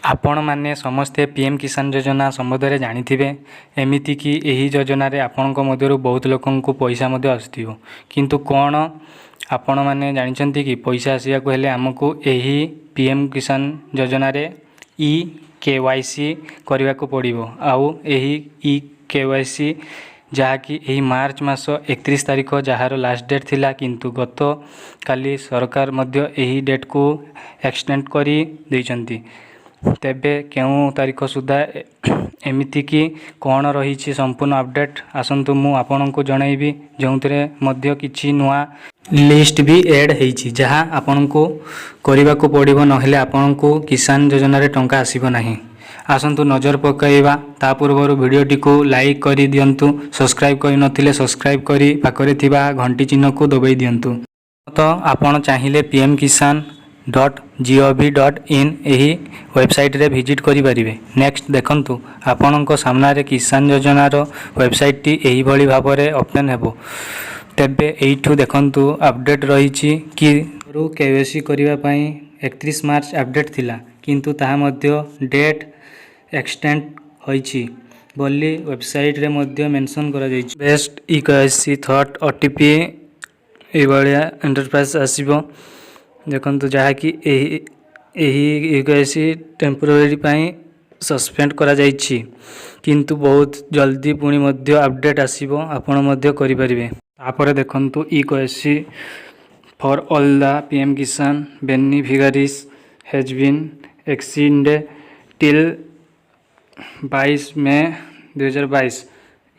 आपण माने समस्ते पीएम किसान योजना संबंध जानिथिबे। एमिति कि एही योजना रे आपणको मध्यरु बहुत लोकंकु पैसा मध्ये आस्थियो, किंतु कोन आपण माने जानिचंती कि पैसा आसिया को हेले हमकु एही पीएम किसान योजना रे ई केवाईसी करबा को पड़िबो। आउ एही ई केवाईसी जहाँकि यही मार्च मास 31 तारिख जार लास्ट डेट थिला, किंतु गत काली सरकार मध्य यही डेट को एक्सटेंड करी दैचंती। तेबे केउ तारिख सुधा एमिति कि कौन रही संपूर्ण अपडेट आसंतु मु आपनको जनइबी, जोंतरे मध्य किछि नुआ लिस्ट भी ऐड हेछि जहाँ आपनको करबा को पड़िबो, नहेले आपनको किसान योजना रे टंका आसीबो नाही। आसंतु नजर पकाइबा ता पूर्व वीडियोटी को लाइक करी दियंतु, सब्सक्राइब करि नथिले सब्सक्राइब करी पाखरे थिबा घंटी चिन्ह को दबाई दियंतु। तो आपण चाहिए pmkisan.gov.in यही वेबसाइट रे विजिट करि परिबे। नेक्स्ट देखंतु आपणको सामना रे किसान योजना रो वेबसाइट टी एही भली भाबरे ओपन हेबो। तेबे एइठु देखंतु अपडेट रहिछि कि केवाईसी करिवा पई 31 मार्च अपडेट थिला, किंतु ताहा मध्य डेट एक्सटेंड होइछि बोली वेबसाइट रे मध्य मेंशन करा जाइछि। Best e KYC thought OTP ए बलिया एंटरप्राइज आसीबो। देखंतु जहा कि एही केवाईसी टेम्पररी पई सस्पेंड करा जाइछि, किंतु बहुत जल्दी पुणी मध्य अपडेट आसीबो, आपण मध्य करि परिबे। तापर देखंतु e KYC for all the PM Kisan beneficiaries has been extended till 22 May 2022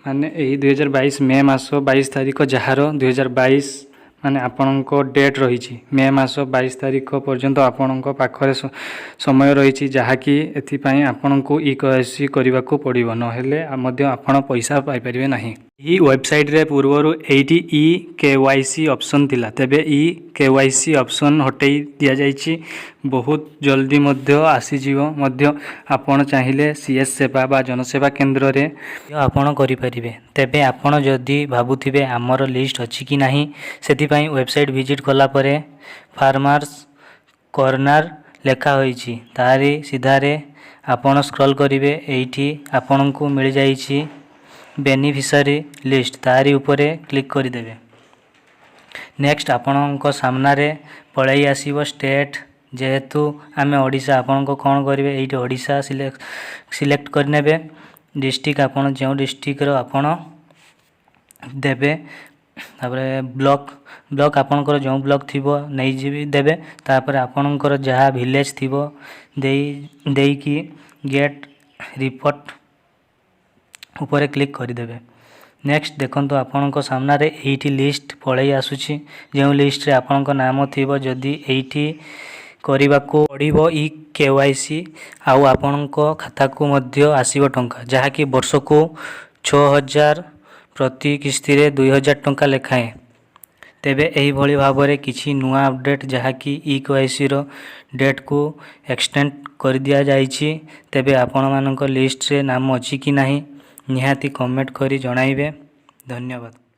माने यही 2022 मे मास 22 तारिख जार 2022 माने आपणको डेट रही मे मास 22 तारिख पर्यंत आपणको पाखरे समय रही, जहाँकि एथिपाई आपणको ई केवाईसी करने को पड़ो, नहेले मध्य आपण पैसा पाई परिबे नाही। ई वेबसाइट रे पूर्वरु एटी ई केवाईसी ऑप्शन थिला, तेबे ई केवाईसी ऑप्शन हटई दिया जाइछि। बहुत जल्दी मध्य आसी जीवो मध्य आपण चाहिए सीएस सेवा बा जनसेवा केंद्र रे आपण करि परिबे। तेबे आपण जदि भाबुथिबे हमर लिस्ट अछि कि नाही, सेति वेबसाइट विजिट कला परे फार्मर्स कॉर्नर लेखा होइछि, तारी सीधारे आपण स्क्रॉल करिवे, एठी आपनको मिल जाइछि बेनिफिशियरी लिस्ट, तारी ऊपर क्लिक कर देबे। नेक्स्ट आपणको सामना रे पळै आसीबो स्टेट, जेहेतु आमे ओडिशा आपणको कोन करिवे एठी ओडिशा सिलेक्ट कर नेबे। डिस्ट्रिक्ट आपण जो डिस्ट्रिक्ट रो आपण देबे, तापर ब्लॉक आपणकर जो ब्लॉक थिबो नै जीबी देबे, तापर आपणकर जहा विलेज थिबो देई कि गेट रिपोर्ट ऊपर क्लिक कर देबे। नेक्स्ट देखंतु आपणको सामना रे एठी लिस्ट पळै आसुछि, जे लिस्ट रे आपणको नाम थिबो, जदि एठी करबा को पड़िबो ई केवाईसी आउ आपणको खाता को मध्य आसीबो टंका, जहा कि वर्ष को 6000 प्रति किस्ती रे 2000 टंका लेखाए। तेबे एही भली भाबरे किछि नुआ अपडेट जहा कि ई केवाईसी रो डेट को एक्सटेंड कर दिया जाइछि। तेबे आपण मानक लिस्ट रे नाम अछि कि नाही निहाती कमेंट करी जणाइबे। धन्यवाद।